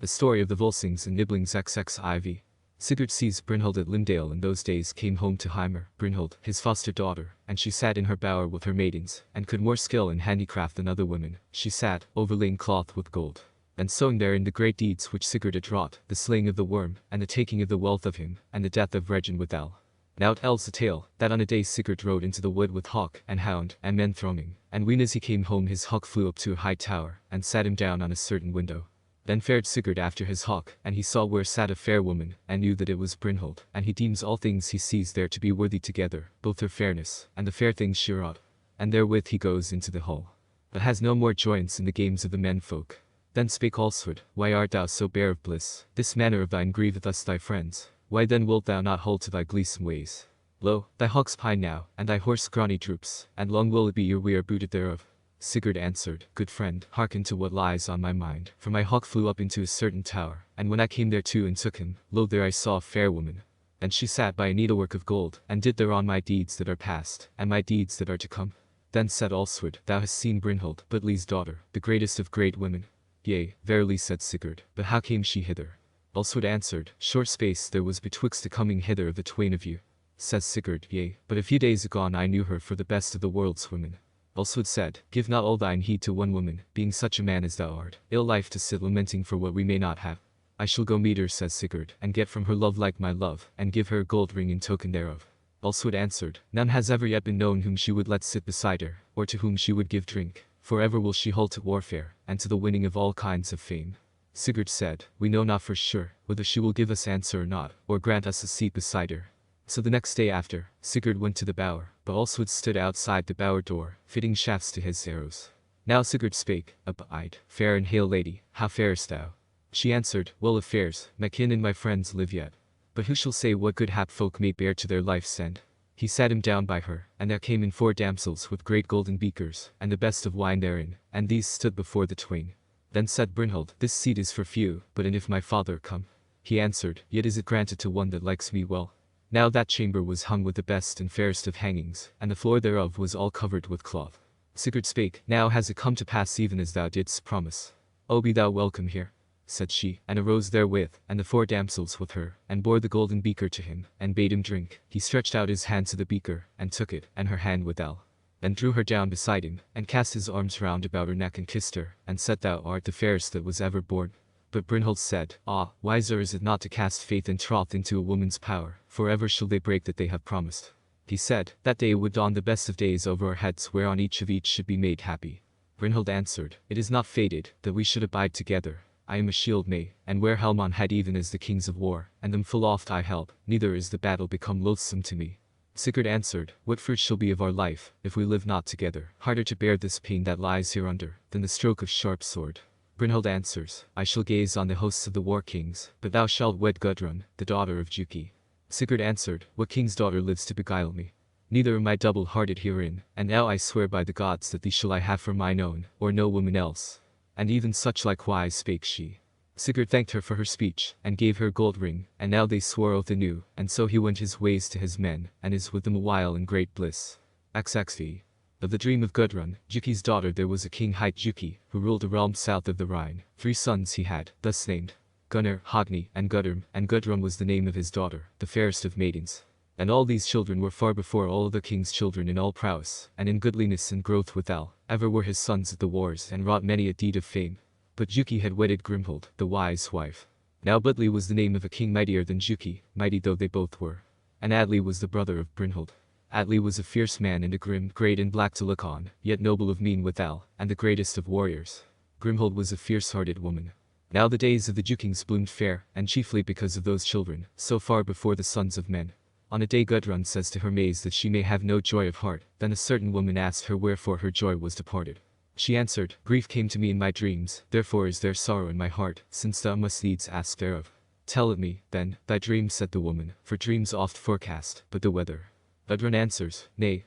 The story of the Volsungs and Nibblings XXIV. Sigurd sees Brynhild at Limdale in those days came home to Heimir, Brynhild, his foster daughter, and she sat in her bower with her maidens, and could more skill in handicraft than other women. She sat, overlaying cloth with gold, and sewing therein the great deeds which Sigurd had wrought, the slaying of the worm, and the taking of the wealth of him, and the death of Regin withal. Now it tells the tale, that on a day Sigurd rode into the wood with hawk, and hound, and men thronging, and when as he came home his hawk flew up to a high tower, and sat him down on a certain window. Then fared Sigurd after his hawk, and he saw where sat a fair woman, and knew that it was Brynhild, and he deems all things he sees there to be worthy together, both her fairness, and the fair things she wrought. And therewith he goes into the hall, but has no more joyance in the games of the menfolk. Then spake Alswood, Why art thou so bare of bliss? This manner of thine grieveth us thy friends. Why then wilt thou not hold to thy gleesome ways? Lo, thy hawks pine now, and thy horse scrawny droops, and long will it be ere we are booted thereof. Sigurd answered, Good friend, hearken to what lies on my mind. For my hawk flew up into a certain tower, and when I came thereto and took him, lo there I saw a fair woman. And she sat by a needlework of gold, and did thereon my deeds that are past, and my deeds that are to come. Then said Alswood, Thou hast seen Brynhild, Budli's daughter, the greatest of great women. Yea, verily said Sigurd, but how came she hither? Alswood answered, Short space there was betwixt the coming hither of the twain of you. Says Sigurd, Yea, but a few days agone I knew her for the best of the world's women. Alswood said, Give not all thine heed to one woman, being such a man as thou art. Ill life to sit lamenting for what we may not have. I shall go meet her, says Sigurd, and get from her love like my love, and give her a gold ring in token thereof. Alswood answered, None has ever yet been known whom she would let sit beside her, or to whom she would give drink. For ever will she hold to warfare, and to the winning of all kinds of fame. Sigurd said, We know not for sure, whether she will give us answer or not, or grant us a seat beside her. So the next day after, Sigurd went to the bower, but Alswood stood outside the bower door, fitting shafts to his arrows. Now Sigurd spake, Up-eyed, fair and hale lady, how farest thou? She answered, Well of fares, my kin and my friends live yet. But who shall say what good hap folk may bear to their life's end? He sat him down by her, and there came in 4 damsels with great golden beakers, and the best of wine therein, and these stood before the twain. Then said Brynhild, This seat is for few, but and if my father come? He answered, Yet is it granted to one that likes me well. Now that chamber was hung with the best and fairest of hangings, and the floor thereof was all covered with cloth. Sigurd spake, Now has it come to pass even as thou didst promise. O be thou welcome here, said she, and arose therewith, and the 4 damsels with her, and bore the golden beaker to him, and bade him drink. He stretched out his hand to the beaker, and took it, and her hand withal. Then drew her down beside him, and cast his arms round about her neck and kissed her, and said, Thou art the fairest that was ever born. But Brynhild said, Ah, wiser is it not to cast faith and troth into a woman's power, for ever shall they break that they have promised. He said, That day would dawn the best of days over our heads whereon each of each should be made happy. Brynhild answered, It is not fated, that we should abide together. I am a shield may, and wear helm on head even as the kings of war, and them full oft I help, neither is the battle become loathsome to me. Sigurd answered, What fruit shall be of our life, if we live not together? Harder to bear this pain that lies hereunder, than the stroke of sharp sword. Brynhild answers, I shall gaze on the hosts of the war kings, but thou shalt wed Gudrun, the daughter of Juki. Sigurd answered, What king's daughter lives to beguile me? Neither am I double-hearted herein, and now I swear by the gods that thee shall I have for mine own, or no woman else. And even such likewise spake she. Sigurd thanked her for her speech, and gave her a gold ring, and now they swore oath anew, and so he went his ways to his men, and is with them a while in great bliss. XXV. Of the dream of Gudrun, Juki's daughter there was a king hight Juki, who ruled a realm south of the Rhine. 3 sons he had, thus named, Gunnar, Hogni, and Gudrun, and Gudrun was the name of his daughter, the fairest of maidens. And all these children were far before all the king's children in all prowess, and in goodliness and growth withal. Ever were his sons at the wars and wrought many a deed of fame. But Juki had wedded Grimhild, the wise wife. Now Budli was the name of a king mightier than Juki, mighty though they both were. And Atli was the brother of Brynhild. Atli was a fierce man and a grim, great and black to look on, yet noble of mien withal, and the greatest of warriors. Grimhild was a fierce-hearted woman. Now the days of the Jukings bloomed fair, and chiefly because of those children, so far before the sons of men. On a day Gudrun says to her maids that she may have no joy of heart, then a certain woman asked her wherefore her joy was departed. She answered, Grief came to me in my dreams, therefore is there sorrow in my heart, since thou must needs ask thereof. Tell it me, then, thy dream, said the woman, for dreams oft forecast, but the weather. Gudrun answers, Nay,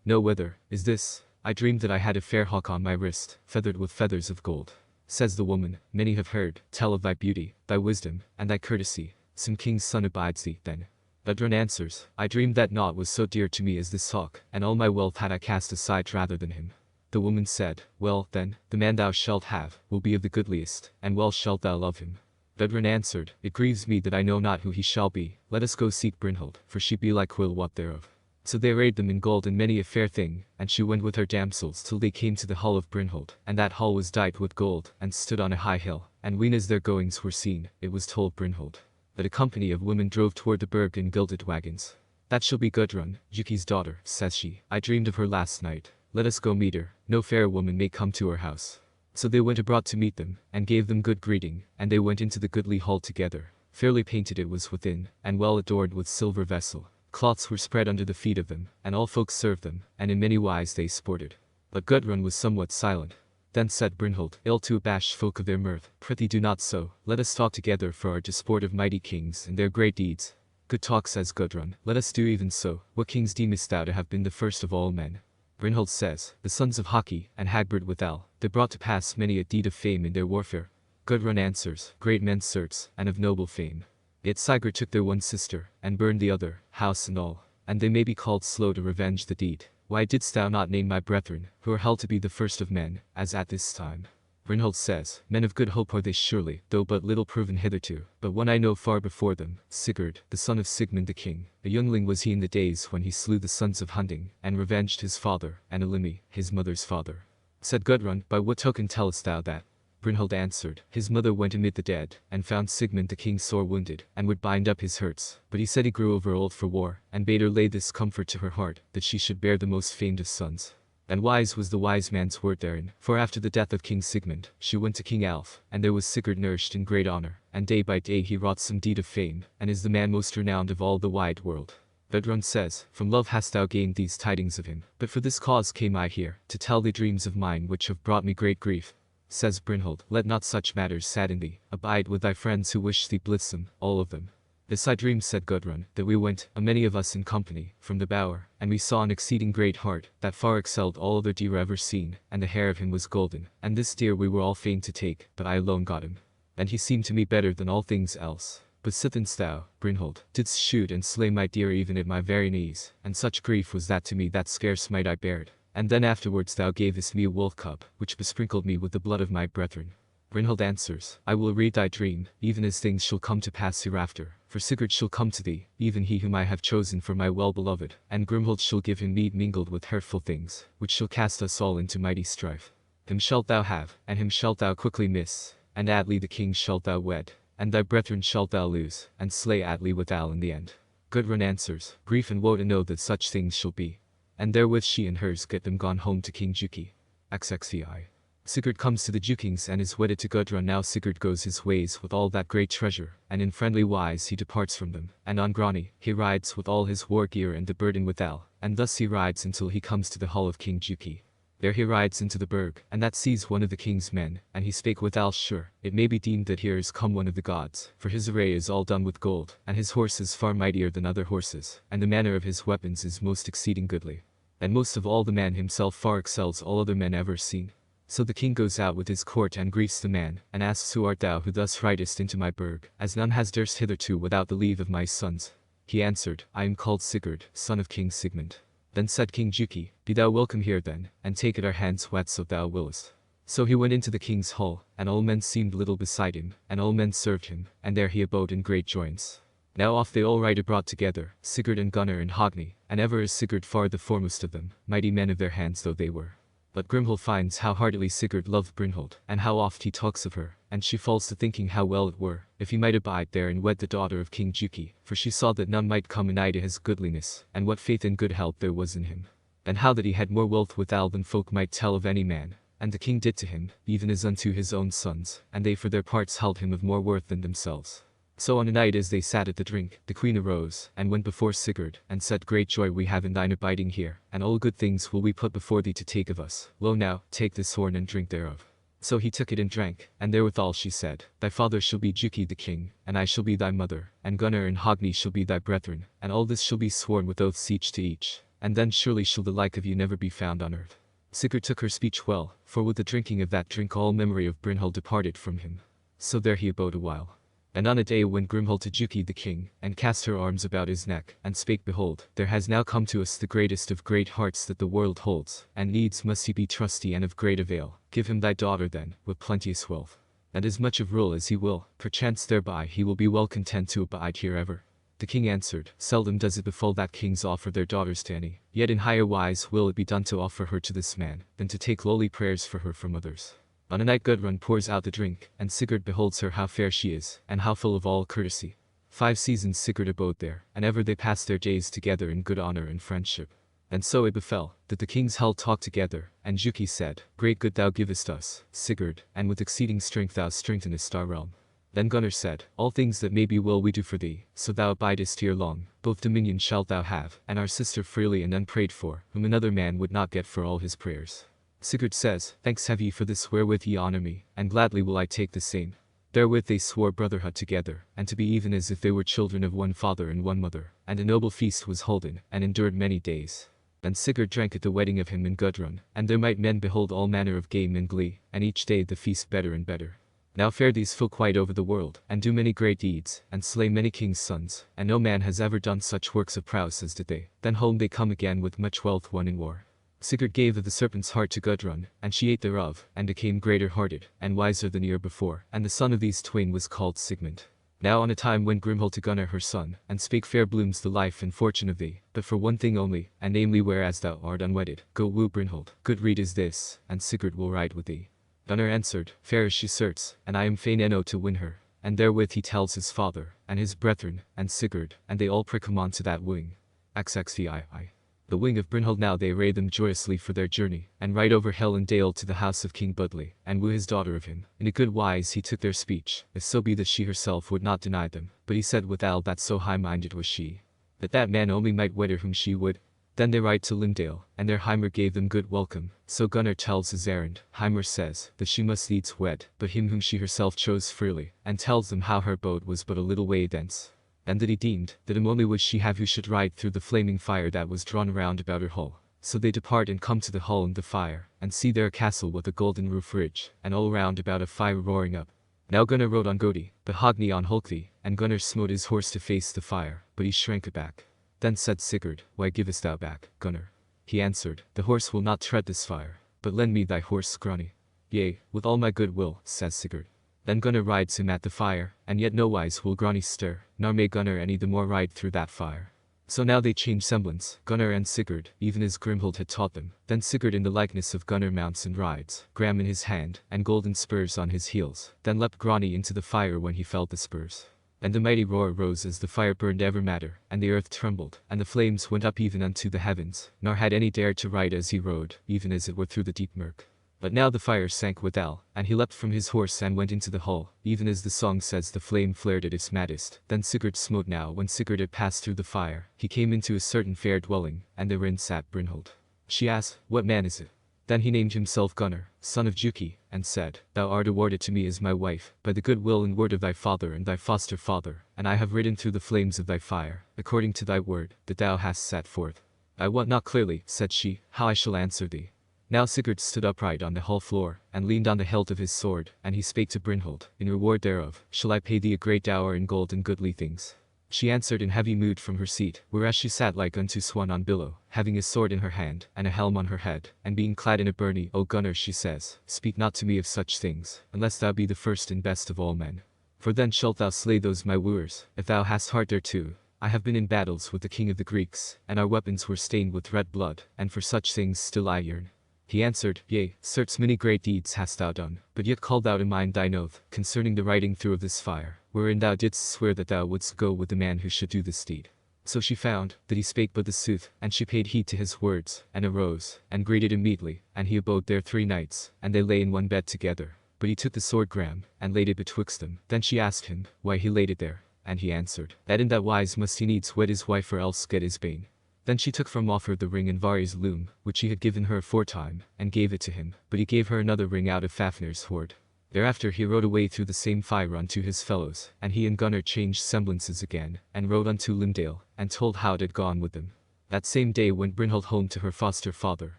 no weather, is this. I dreamed that I had a fair hawk on my wrist, feathered with feathers of gold. Says the woman, Many have heard, tell of thy beauty, thy wisdom, and thy courtesy. Some king's son abides thee, then. Gudrun answers, I dreamed that naught was so dear to me as this hawk, and all my wealth had I cast aside rather than him. The woman said, Well, then, the man thou shalt have, will be of the goodliest, and well shalt thou love him. Gudrun answered, It grieves me that I know not who he shall be, let us go seek Brynhild, for she be like quill what thereof. So they arrayed them in gold and many a fair thing, and she went with her damsels till they came to the hall of Brynhild, and that hall was dight with gold, and stood on a high hill, and when as their goings were seen, it was told Brynhild that a company of women drove toward the burg in gilded wagons. That shall be Gudrun, Juki's daughter, says she. I dreamed of her last night. Let us go meet her, no fair woman may come to her house. So they went abroad to meet them, and gave them good greeting, and they went into the goodly hall together. Fairly painted it was within, and well adorned with silver vessel. Cloths were spread under the feet of them, and all folks served them, and in many wise they sported. But Gudrun was somewhat silent. Then said Brynhild, ill to abash folk of their mirth, prithee do not so, let us talk together for our disport of mighty kings and their great deeds. Good talk, says Gudrun, let us do even so. What kings deemest thou to have been the first of all men? Brynhild says, the sons of Haki and Hagbard withal, they brought to pass many a deed of fame in their warfare. Gudrun answers, great men certes, and of noble fame. Yet Sigurd took their one sister, and burned the other, house and all, and they may be called slow to revenge the deed. Why didst thou not name my brethren, who are held to be the first of men, as at this time? Brynhild says, men of good hope are they surely, though but little proven hitherto, but one I know far before them, Sigurd, the son of Sigmund the king. A youngling was he in the days when he slew the sons of Hunding, and revenged his father, and Elimi, his mother's father. Said Gudrun, by what token tellest thou that? Brynhild answered, his mother went amid the dead, and found Sigmund the king sore wounded, and would bind up his hurts. But he said he grew over old for war, and bade her lay this comfort to her heart, that she should bear the most famed of sons. And wise was the wise man's word therein, for after the death of King Sigmund, she went to King Alf, and there was Sigurd nourished in great honor, and day by day he wrought some deed of fame, and is the man most renowned of all the wide world. Gudrun says, from love hast thou gained these tidings of him, but for this cause came I here, to tell thee dreams of mine which have brought me great grief. Says Brynhild, let not such matters sadden thee, abide with thy friends who wish thee blissome, all of them. This I dreamed, said Gudrun, that we went, a many of us in company, from the bower, and we saw an exceeding great hart, that far excelled all other deer ever seen, and the hair of him was golden, and this deer we were all fain to take, but I alone got him. And he seemed to me better than all things else. But sithens thou, Brynhild, didst shoot and slay my deer even at my very knees, and such grief was that to me that scarce might I bear it. And then afterwards thou gavest me a wolf cub, which besprinkled me with the blood of my brethren. Brynhild answers, I will read thy dream, even as things shall come to pass hereafter. For Sigurd shall come to thee, even he whom I have chosen for my well-beloved, and Grimhild shall give him meat mingled with hurtful things, which shall cast us all into mighty strife. Him shalt thou have, and him shalt thou quickly miss, and Atli the king shalt thou wed, and thy brethren shalt thou lose, and slay Atli withal in the end. Gudrun answers, grief and woe to know that such things shall be. And therewith she and hers get them gone home to King Juki. XXVI. Sigurd comes to the Jukings and is wedded to Gudrun. Now Sigurd goes his ways with all that great treasure, and in friendly wise he departs from them, and on Grani he rides with all his war gear and the burden withal, and thus he rides until he comes to the hall of King Juki. There he rides into the burg, and that sees one of the king's men, and he spake withal, sure, it may be deemed that here is come one of the gods, for his array is all done with gold, and his horse is far mightier than other horses, and the manner of his weapons is most exceeding goodly. And most of all the man himself far excels all other men ever seen. So the king goes out with his court and greets the man, and asks, who art thou who thus ridest into my burg, as none has durst hitherto without the leave of my sons? He answered, I am called Sigurd, son of King Sigmund. Then said King Juki, be thou welcome here then, and take at our hands whatso thou willest. So he went into the king's hall, and all men seemed little beside him, and all men served him, and there he abode in great joyance. Now off they all ride abroad together, Sigurd and Gunnar and Hogni, and ever is Sigurd far the foremost of them, mighty men of their hands though they were. But Grimhild finds how heartily Sigurd loved Brynhild, and how oft he talks of her, and she falls to thinking how well it were, if he might abide there and wed the daughter of King Juki, for she saw that none might come anigh to his goodliness, and what faith and good health there was in him. And how that he had more wealth withal than folk might tell of any man, and the king did to him, even as unto his own sons, and they for their parts held him of more worth than themselves. So on a night as they sat at the drink, the queen arose, and went before Sigurd, and said, great joy we have in thine abiding here, and all good things will we put before thee to take of us. Lo now, take this horn and drink thereof. So he took it and drank, and therewithal she said, thy father shall be Juki the king, and I shall be thy mother, and Gunnar and Hogni shall be thy brethren, and all this shall be sworn with oaths each to each, and then surely shall the like of you never be found on earth. Sigurd took her speech well, for with the drinking of that drink all memory of Brynhild departed from him. So there he abode a while. And on a day went Grimhild to Juki the king, and cast her arms about his neck, and spake, behold, there has now come to us the greatest of great hearts that the world holds, and needs must he be trusty and of great avail. Give him thy daughter then, with plenteous wealth. and as much of rule as he will, perchance thereby he will be well content to abide here ever. The king answered, seldom does it befall that kings offer their daughters to any, yet in higher wise will it be done to offer her to this man, than to take lowly prayers for her from others. On a night Gudrun pours out the drink, and Sigurd beholds her how fair she is, and how full of all courtesy. 5 seasons Sigurd abode there, and ever they passed their days together in good honor and friendship. And so it befell, that the kings held talk together, and Juki said, Great good thou givest us, Sigurd, and with exceeding strength thou strengthenest our realm. Then Gunnar said, All things that may be will we do for thee, so thou abidest here long, both dominion shalt thou have, and our sister freely and unprayed for, whom another man would not get for all his prayers. Sigurd says, Thanks have ye for this wherewith ye honor me, and gladly will I take the same. Therewith they swore brotherhood together, and to be even as if they were children of one father and one mother, and a noble feast was holden, and endured many days. Then Sigurd drank at the wedding of him and Gudrun, and there might men behold all manner of game and glee, and each day the feast better and better. Now fare these folk quite over the world, and do many great deeds, and slay many kings' sons, and no man has ever done such works of prowess as did they. Then home they come again with much wealth won in war. Sigurd gave of the serpent's heart to Gudrun, and she ate thereof, and became greater-hearted, and wiser than e'er before, and the son of these twain was called Sigmund. Now on a time went Grimhild to Gunnar her son, and spake fair blooms the life and fortune of thee, but for one thing only, and namely whereas thou art unwedded, go woo Brynhild. Good rede is this, and Sigurd will ride with thee. Gunnar answered, Fair is she certes, and I am fain eno to win her. And therewith he tells his father, and his brethren, and Sigurd, and they all prick him on to that wooing. XXVII. The wing of Brynhild now they array them joyously for their journey, and ride over hill and dale to the house of King Budli, and woo his daughter of him. In a good wise he took their speech, if so be that she herself would not deny them, but he said withal that so high-minded was she, that that man only might wed her whom she would. Then they ride to Lindale, and there Heimir gave them good welcome. So Gunnar tells his errand. Heimir says that she must needs wed, but him whom she herself chose freely, and tells them how her abode was but a little way thence, and that he deemed that him only would she have who should ride through the flaming fire that was drawn round about her hull. So they depart and come to the hull and the fire, and see there a castle with a golden roof ridge, and all round about a fire roaring up. Now Gunnar rode on Godi, but Hogni on Holkthi, and Gunnar smote his horse to face the fire, but he shrank back. Then said Sigurd, Why givest thou back, Gunnar? He answered, The horse will not tread this fire, but lend me thy horse Grani. Yea, with all my good will, says Sigurd. Then Gunnar rides him at the fire, and yet nowise will Grani stir, nor may Gunnar any the more ride through that fire. So now they change semblance, Gunnar and Sigurd, even as Grimhild had taught them. Then Sigurd in the likeness of Gunnar mounts and rides, Gram in his hand, and golden spurs on his heels. Then leapt Grani into the fire when he felt the spurs. And a mighty roar arose as the fire burned ever madder, and the earth trembled, and the flames went up even unto the heavens, nor had any dared to ride as he rode, even as it were through the deep murk. But now the fire sank withal, and he leapt from his horse and went into the hull, even as the song says the flame flared at its maddest. Then Sigurd smote. Now when Sigurd had passed through the fire, he came into a certain fair dwelling, and therein sat Brynhild. She asked, What man is it? Then he named himself Gunnar, son of Juki, and said, Thou art awarded to me as my wife, by the good will and word of thy father and thy foster father, and I have ridden through the flames of thy fire, according to thy word, that thou hast set forth. I wot not clearly, said she, how I shall answer thee. Now Sigurd stood upright on the hall floor, and leaned on the hilt of his sword, and he spake to Brynhild, In reward thereof, shall I pay thee a great dower in gold and goodly things. She answered in heavy mood from her seat, whereas she sat like unto swan on billow, having a sword in her hand, and a helm on her head, and being clad in a byrnie. O Gunnar, she says, speak not to me of such things, unless thou be the first and best of all men. For then shalt thou slay those my wooers, if thou hast heart thereto. I have been in battles with the king of the Greeks, and our weapons were stained with red blood, and for such things still I yearn. He answered, Yea, certes many great deeds hast thou done, but yet call thou to mind thine oath, concerning the riding through of this fire, wherein thou didst swear that thou wouldst go with the man who should do this deed. So she found that he spake but the sooth, and she paid heed to his words, and arose, and greeted him meetly, and he abode there 3 nights, and they lay in one bed together. But he took the sword Gram, and laid it betwixt them. Then she asked him, why he laid it there, and he answered, that in that wise must he needs wed his wife or else get his bane. Then she took from off her the ring and Vari's loom, which he had given her aforetime, and gave it to him, but he gave her another ring out of Fafnir's hoard. Thereafter he rode away through the same fire unto his fellows, and he and Gunnar changed semblances again, and rode unto Lindale, and told how it had gone with them. That same day went Brynhild home to her foster father,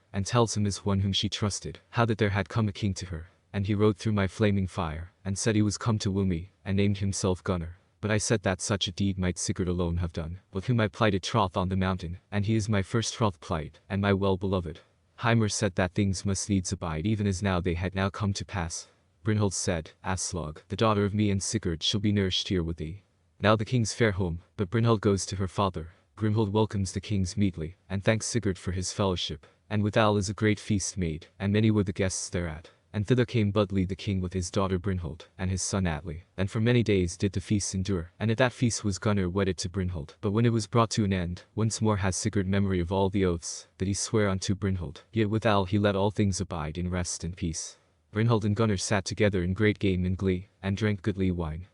and tells him as one whom she trusted, how that there had come a king to her, and he rode through my flaming fire, and said he was come to woo me, and named himself Gunnar. But I said that such a deed might Sigurd alone have done, with whom I plighted troth on the mountain, and he is my first troth plight, and my well-beloved. Heimir said that things must needs abide even as now they had now come to pass. Brynhild said, Aslog, the daughter of me and Sigurd, shall be nourished here with thee. Now the kings fare home, but Brynhild goes to her father. Grimhild welcomes the kings meetly, and thanks Sigurd for his fellowship. And withal is a great feast made, and many were the guests thereat. And thither came Budli the king with his daughter Brynhild, and his son Atli. And for many days did the feast endure, and at that feast was Gunnar wedded to Brynhild. But when it was brought to an end, once more has Sigurd memory of all the oaths that he sware unto Brynhild. Yet withal he let all things abide in rest and peace. Brynhild and Gunnar sat together in great game and glee, and drank goodly wine.